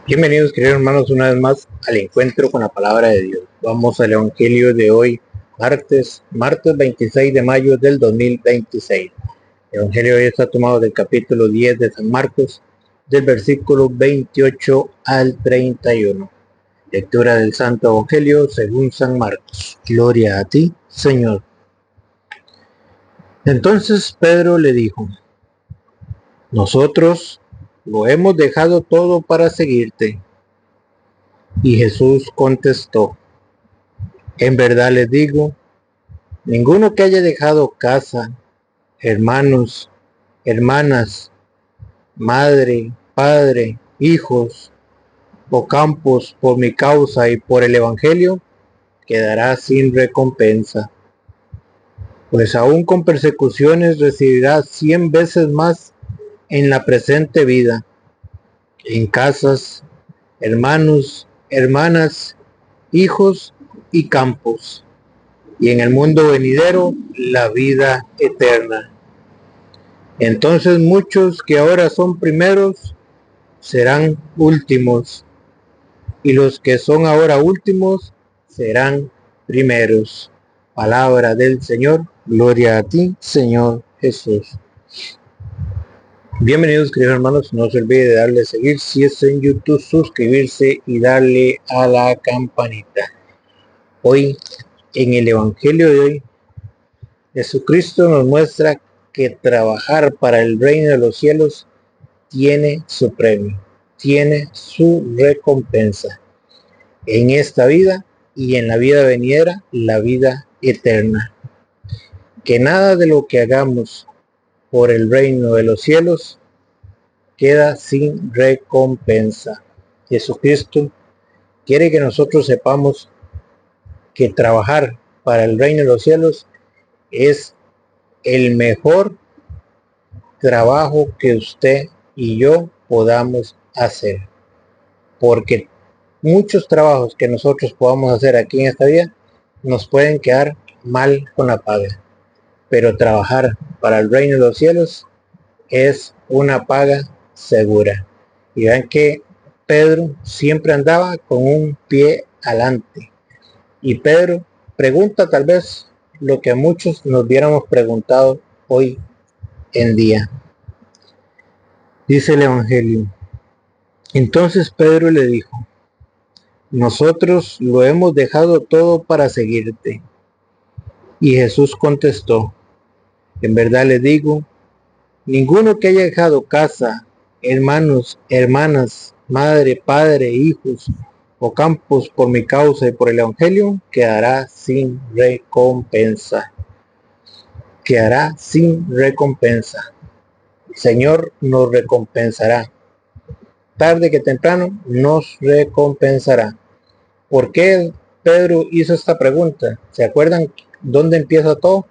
Bienvenidos, queridos hermanos, una vez más al encuentro con la palabra de Dios. Vamos al Evangelio de hoy, martes 26 de mayo del 2026. El Evangelio de hoy está tomado del capítulo 10 de San Marcos, del versículo 28 al 31. Lectura del Santo Evangelio según San Marcos. Gloria a ti, Señor. Entonces Pedro le dijo: nosotros lo hemos dejado todo para seguirte. Y Jesús contestó: en verdad les digo, ninguno que haya dejado casa, hermanos, hermanas, madre, padre, hijos o campos por mi causa y por el Evangelio, quedará sin recompensa. Pues aún con persecuciones recibirá 100 veces más en la presente vida, en casas, hermanos, hermanas, hijos y campos, y en el mundo venidero la vida eterna. Entonces muchos que ahora son primeros serán últimos, y los que son ahora últimos serán primeros. Palabra del Señor. Gloria a ti, Señor Jesús. Bienvenidos, queridos hermanos. No se olvide de darle a seguir si es en YouTube, suscribirse y darle a la campanita. Hoy, en el Evangelio de hoy, Jesucristo nos muestra que trabajar para el reino de los cielos tiene su premio, tiene su recompensa en esta vida y en la vida venidera, la vida eterna. Que nada de lo que hagamos por el reino de los cielos queda sin recompensa. Jesucristo quiere que nosotros sepamos que trabajar para el reino de los cielos es el mejor trabajo que usted y yo podamos hacer, porque muchos trabajos que nosotros podamos hacer aquí en esta vida nos pueden quedar mal con la paga, pero trabajar para el reino de los cielos es una paga segura. Y vean que Pedro siempre andaba con un pie adelante, y Pedro pregunta tal vez lo que muchos nos hubiéramos preguntado hoy en día. Dice el Evangelio: entonces Pedro le dijo: nosotros lo hemos dejado todo para seguirte. Y Jesús contestó: en verdad les digo, ninguno que haya dejado casa, hermanos, hermanas, madre, padre, hijos o campos por mi causa y por el Evangelio, quedará sin recompensa. Quedará sin recompensa. El Señor nos recompensará. Tarde que temprano nos recompensará. ¿Por qué Pedro hizo esta pregunta? ¿Se acuerdan dónde empieza todo?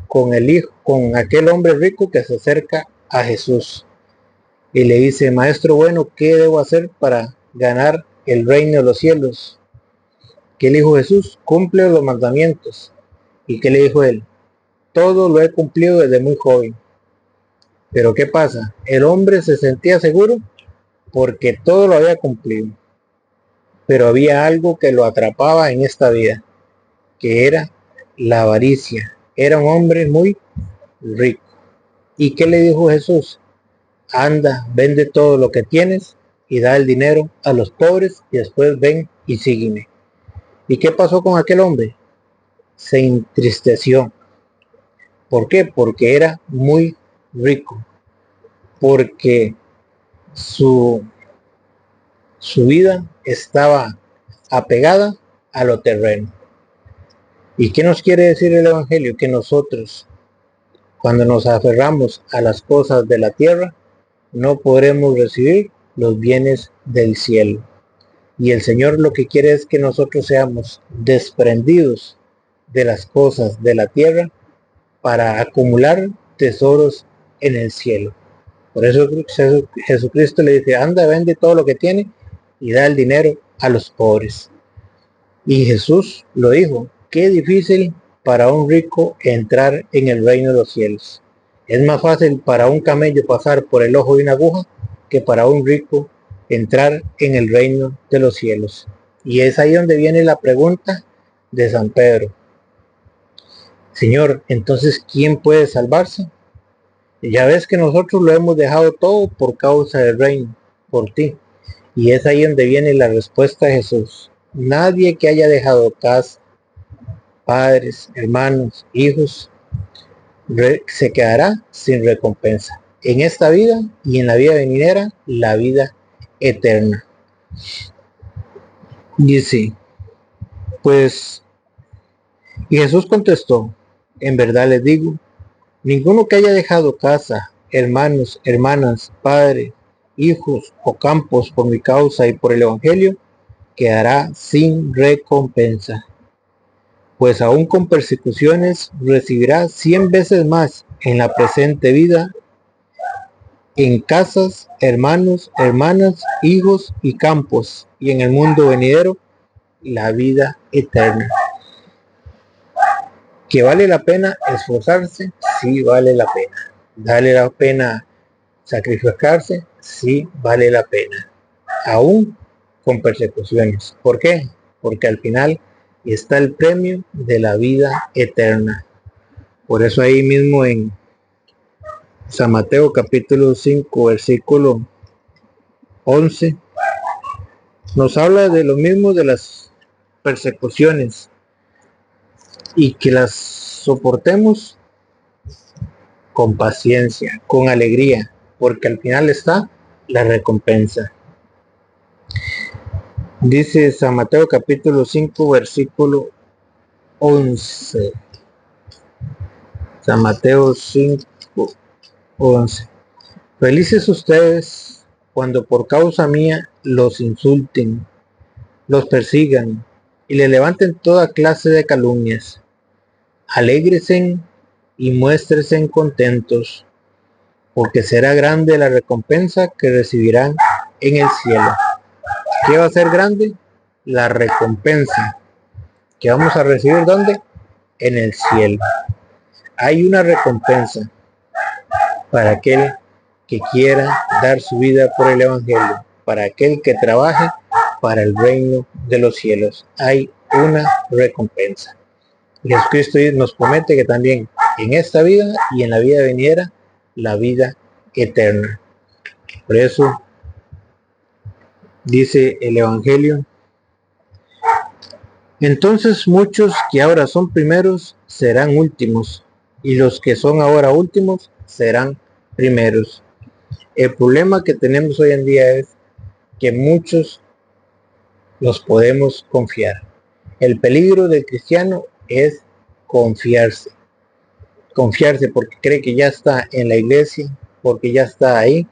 Con el hijo, con aquel hombre rico que se acerca a Jesús y le dice: maestro bueno, ¿qué debo hacer para ganar el reino de los cielos? ¿Qué le dijo Jesús? Cumple los mandamientos. ¿Y qué le dijo él? Todo lo he cumplido desde muy joven. Pero ¿qué pasa? El hombre se sentía seguro porque todo lo había cumplido, pero había algo que lo atrapaba en esta vida, que era la avaricia. Era un hombre muy rico. ¿Y qué le dijo Jesús? Anda, vende todo lo que tienes y da el dinero a los pobres y después ven y sígueme. ¿Y qué pasó con aquel hombre? Se entristeció. ¿Por qué? Porque era muy rico, porque su vida estaba apegada a lo terreno. ¿Y qué nos quiere decir el Evangelio? Que nosotros, cuando nos aferramos a las cosas de la tierra, no podremos recibir los bienes del cielo. Y el Señor lo que quiere es que nosotros seamos desprendidos de las cosas de la tierra para acumular tesoros en el cielo. Por eso Jesucristo le dice: anda, vende todo lo que tiene y da el dinero a los pobres. Y Jesús lo dijo: qué difícil para un rico entrar en el reino de los cielos. Es más fácil para un camello pasar por el ojo de una aguja que para un rico entrar en el reino de los cielos. Y es ahí donde viene la pregunta de San Pedro. Señor, entonces, ¿quién puede salvarse? Ya ves que nosotros lo hemos dejado todo por causa del reino, por ti. Y es ahí donde viene la respuesta de Jesús. Nadie que haya dejado casa, padres, hermanos, hijos, se quedará sin recompensa. En esta vida y en la vida venidera, la vida eterna. Dice, pues, y Jesús contestó, en verdad les digo, ninguno que haya dejado casa, hermanos, hermanas, padres, hijos o campos por mi causa y por el Evangelio, quedará sin recompensa. Pues aún con persecuciones recibirá 100 veces más en la presente vida, en casas, hermanos, hermanas, hijos y campos, y en el mundo venidero, la vida eterna. ¿Que vale la pena esforzarse? Sí, vale la pena. ¿Vale la pena sacrificarse? Sí, vale la pena. Aún con persecuciones. ¿Por qué? Porque al final está el premio de la vida eterna. Por eso ahí mismo en San Mateo capítulo 5 versículo 11 nos habla de lo mismo, de las persecuciones, y que las soportemos con paciencia, con alegría, porque al final está la recompensa. Dice San Mateo capítulo 5 versículo 11. San Mateo 5, 11. Felices ustedes cuando por causa mía los insulten, los persigan y le levanten toda clase de calumnias. Alégresen y muéstrense contentos, porque será grande la recompensa que recibirán en el cielo. ¿Qué va a ser grande? La recompensa que vamos a recibir, ¿dónde? En el cielo. Hay una recompensa para aquel que quiera dar su vida por el Evangelio, para aquel que trabaje para el reino de los cielos. Hay una recompensa. Jesucristo nos promete que también en esta vida y en la vida venidera, la vida eterna. Por eso dice el Evangelio, entonces muchos que ahora son primeros serán últimos, y los que son ahora últimos serán primeros. El problema que tenemos hoy en día es que muchos nos podemos confiar. El peligro del cristiano es confiarse. Confiarse porque cree que ya está en la iglesia, porque ya está ahí,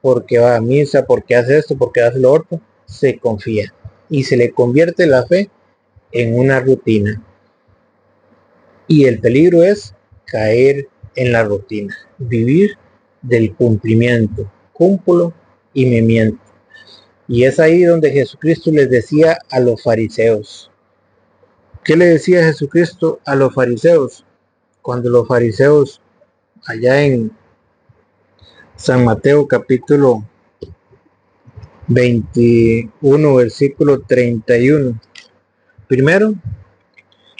porque va a misa, porque hace esto, porque hace lo otro, se confía. Y se le convierte la fe en una rutina. Y el peligro es caer en la rutina. Vivir del cumplimiento. Cúmpulo y me miento. Y es ahí donde Jesucristo les decía a los fariseos. ¿Qué le decía Jesucristo a los fariseos? Cuando los fariseos, allá en San Mateo capítulo 21, versículo 31, primero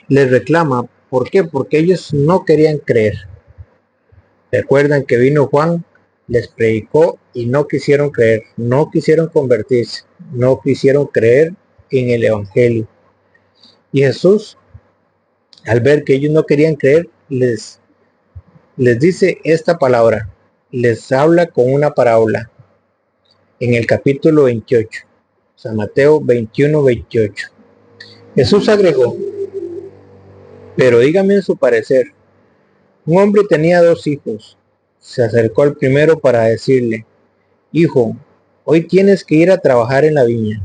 les reclama. ¿Por qué? Porque ellos no querían creer. Recuerdan que vino Juan, les predicó y no quisieron creer, no quisieron convertirse, no quisieron creer en el Evangelio. Y Jesús, al ver que ellos no querían creer, les dice esta palabra, les habla con una parábola en el capítulo 28, San Mateo 21, 28. Jesús agregó, pero dígame en su parecer, un hombre tenía 2 hijos. Se acercó al primero para decirle, hijo, hoy tienes que ir a trabajar en la viña.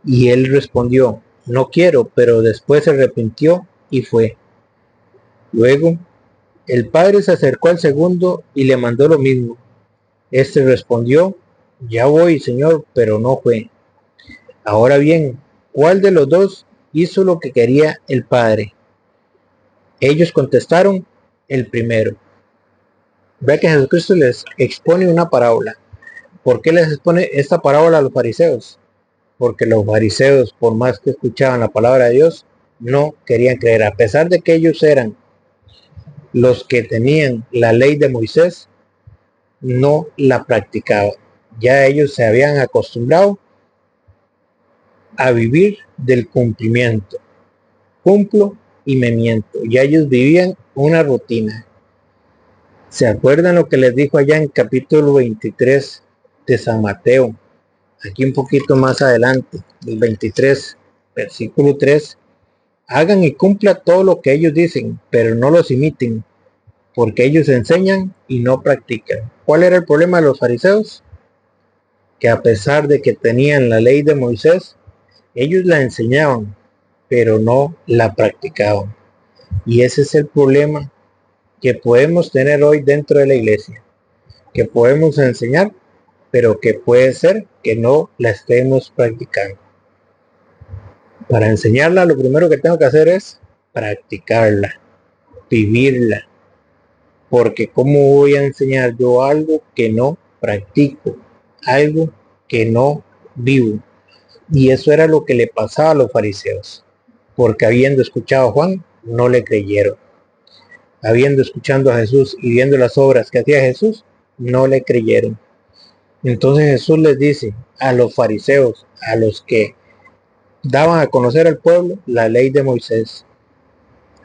Y él respondió, no quiero, pero después se arrepintió y fue. Luego, el padre se acercó al segundo y le mandó lo mismo. Este respondió, ya voy, señor, pero no fue. Ahora bien, ¿cuál de los 2 hizo lo que quería el padre? Ellos contestaron, el primero. Ve que Jesucristo les expone una parábola ¿Por qué les expone esta parábola a los fariseos? Porque los fariseos, por más que escuchaban la palabra de Dios, no querían creer. A pesar de que ellos eran los que tenían la ley de Moisés, no la practicaban. Ya ellos se habían acostumbrado a vivir del cumplimiento. Cumplo y me miento. Ya ellos vivían una rutina. ¿Se acuerdan lo que les dijo allá en capítulo 23 de San Mateo? Aquí un poquito más adelante, el 23, versículo 3. Hagan y cumplan todo lo que ellos dicen, pero no los imiten, porque ellos enseñan y no practican. ¿Cuál era el problema de los fariseos? Que a pesar de que tenían la ley de Moisés, ellos la enseñaban, pero no la practicaban. Y ese es el problema que podemos tener hoy dentro de la iglesia, que podemos enseñar, pero que puede ser que no la estemos practicando. Para enseñarla, lo primero que tengo que hacer es practicarla, vivirla, porque ¿cómo voy a enseñar yo algo que no practico, algo que no vivo? Y eso era lo que le pasaba a los fariseos, porque habiendo escuchado a Juan, no le creyeron. Habiendo escuchado a Jesús y viendo las obras que hacía Jesús, no le creyeron. Entonces Jesús les dice a los fariseos, a los que daban a conocer al pueblo la ley de Moisés: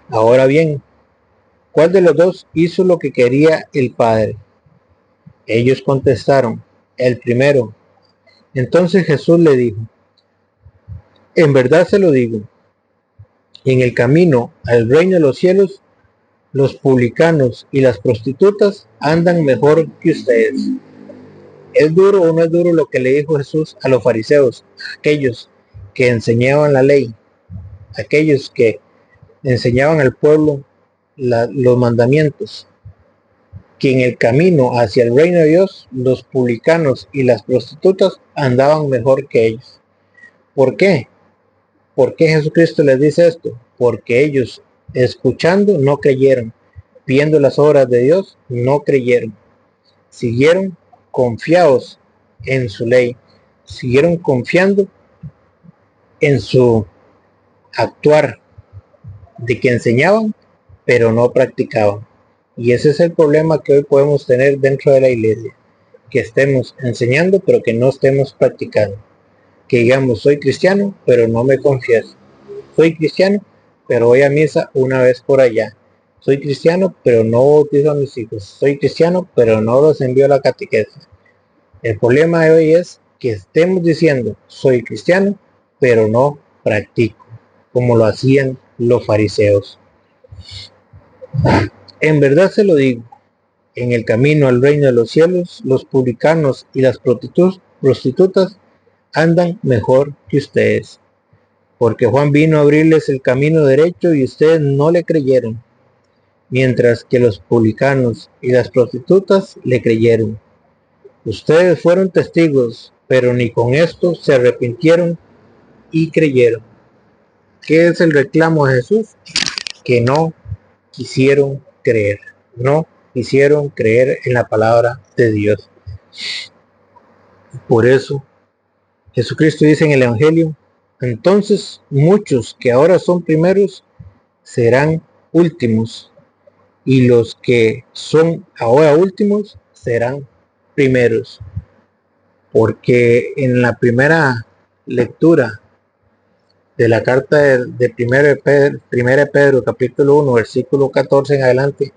ahora bien, ¿cuál de los dos hizo lo que quería el Padre? Ellos contestaron: el primero. Entonces Jesús le dijo: en verdad se lo digo, en el camino al reino de los cielos, los publicanos y las prostitutas andan mejor que ustedes. ¿Es duro o no es duro lo que le dijo Jesús a los fariseos, aquellos que enseñaban la ley, aquellos que enseñaban al pueblo los mandamientos? Que en el camino hacia el reino de Dios, los publicanos y las prostitutas andaban mejor que ellos. ¿Por qué? ¿Por qué Jesucristo les dice esto? Porque ellos, escuchando, no creyeron. Viendo las obras de Dios, no creyeron. Siguieron confiados en su ley. Siguieron confiando en su actuar, de que enseñaban, pero no practicaban. Y ese es el problema que hoy podemos tener dentro de la iglesia. Que estemos enseñando, pero que no estemos practicando. Que digamos, soy cristiano, pero no me confieso. Soy cristiano, pero voy a misa una vez por allá. Soy cristiano, pero no bautizo a mis hijos. Soy cristiano, pero no los envío a la catequesis. El problema de hoy es que estemos diciendo, soy cristiano, pero no practico, como lo hacían los fariseos. En verdad se lo digo, en el camino al reino de los cielos, los publicanos y las prostitutas andan mejor que ustedes, porque Juan vino a abrirles el camino derecho y ustedes no le creyeron, mientras que los publicanos y las prostitutas le creyeron. Ustedes fueron testigos, pero ni con esto se arrepintieron y creyeron. ¿Qué es el reclamo de Jesús? Que no quisieron creer, no quisieron creer en la palabra de Dios. Por eso Jesucristo dice en el Evangelio: entonces muchos que ahora son primeros serán últimos, y los que son ahora últimos serán primeros. Porque en la primera lectura de la carta de 1 Pedro capítulo 1 versículo 14 en adelante,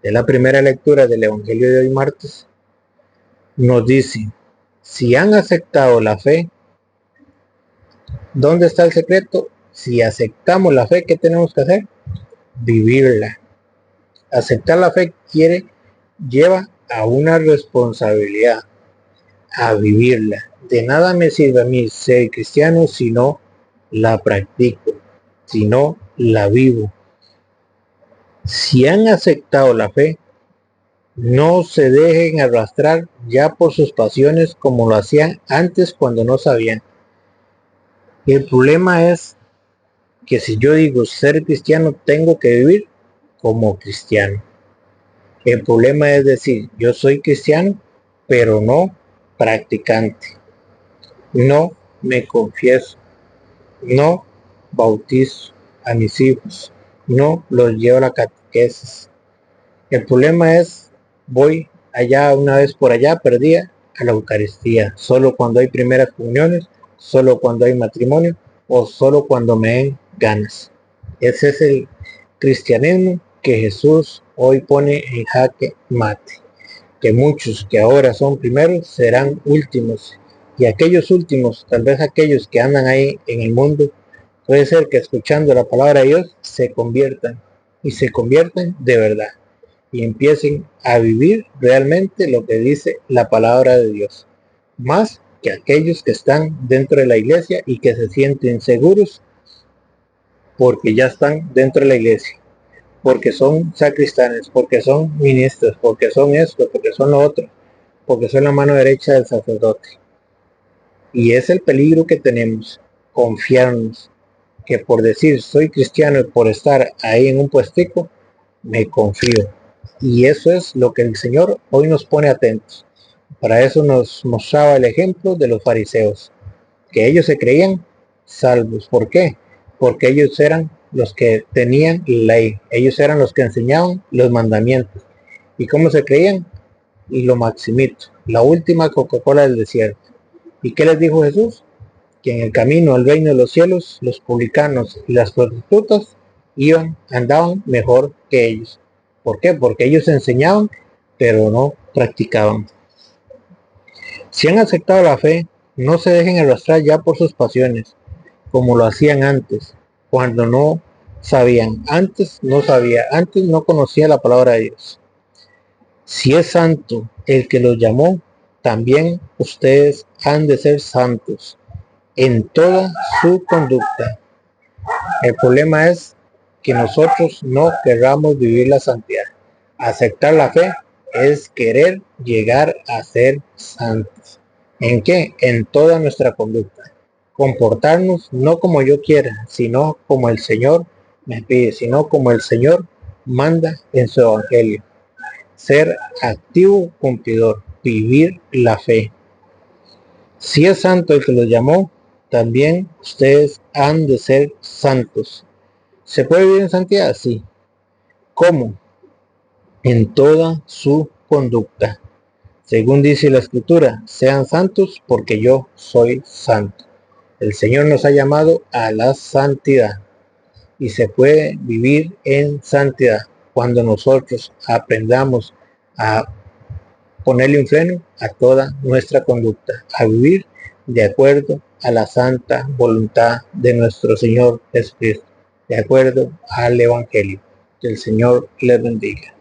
de la primera lectura del Evangelio de hoy martes, nos dice: si han aceptado la fe, ¿dónde está el secreto? Si aceptamos la fe, ¿qué tenemos que hacer? Vivirla. Aceptar la fe lleva a una responsabilidad, a vivirla. De nada me sirve a mí ser cristiano si no la practico, si no la vivo. Si han aceptado la fe, no se dejen arrastrar ya por sus pasiones como lo hacían antes cuando no sabían. El problema es que si yo digo ser cristiano, tengo que vivir como cristiano. El problema es decir, yo soy cristiano, pero no practicante. No me confieso, no bautizo a mis hijos, no los llevo a la catequesis. El problema es, voy allá una vez por allá, perdida, a la Eucaristía, solo cuando hay primeras comuniones, solo cuando hay matrimonio o solo cuando me den ganas. Ese es el cristianismo que Jesús hoy pone en jaque mate, que muchos que ahora son primeros serán últimos, y aquellos últimos, tal vez aquellos que andan ahí en el mundo, puede ser que escuchando la palabra de Dios se conviertan, y se conviertan de verdad, y empiecen a vivir realmente lo que dice la palabra de Dios, más que aquellos que están dentro de la iglesia y que se sienten seguros porque ya están dentro de la iglesia, porque son sacristanes, porque son ministros, porque son esto, porque son lo otro, porque son la mano derecha del sacerdote. Y es el peligro que tenemos, confiarnos, que por decir soy cristiano y por estar ahí en un puestico, me confío. Y eso es lo que el Señor hoy nos pone atentos. Para eso nos mostraba el ejemplo de los fariseos, que ellos se creían salvos. ¿Por qué? Porque ellos eran los que tenían ley, ellos eran los que enseñaban los mandamientos. ¿Y cómo se creían? Y lo maximito, la última Coca-Cola del desierto. ¿Y qué les dijo Jesús? Que en el camino al reino de los cielos, los publicanos y las prostitutas andaban mejor que ellos. ¿Por qué? Porque ellos enseñaban, pero no practicaban. Si han aceptado la fe, no se dejen arrastrar ya por sus pasiones, como lo hacían antes, cuando no sabían. Antes no conocía la palabra de Dios. Si es santo el que los llamó, también ustedes han de ser santos en toda su conducta. El problema es que nosotros no querramos vivir la santidad. Aceptar la fe es querer llegar a ser santos. ¿En qué? En toda nuestra conducta. Comportarnos no como yo quiera, sino como el Señor me pide, sino como el Señor manda en su evangelio. Ser activo cumplidor, vivir la fe. Si es santo el que los llamó, también ustedes han de ser santos. ¿Se puede vivir en santidad? Sí. ¿Cómo? En toda su conducta. Según dice la Escritura, sean santos porque yo soy santo. El Señor nos ha llamado a la santidad y se puede vivir en santidad cuando nosotros aprendamos a ponerle un freno a toda nuestra conducta, a vivir de acuerdo a la santa voluntad de nuestro Señor Jesucristo, de acuerdo al Evangelio. Que el Señor les bendiga.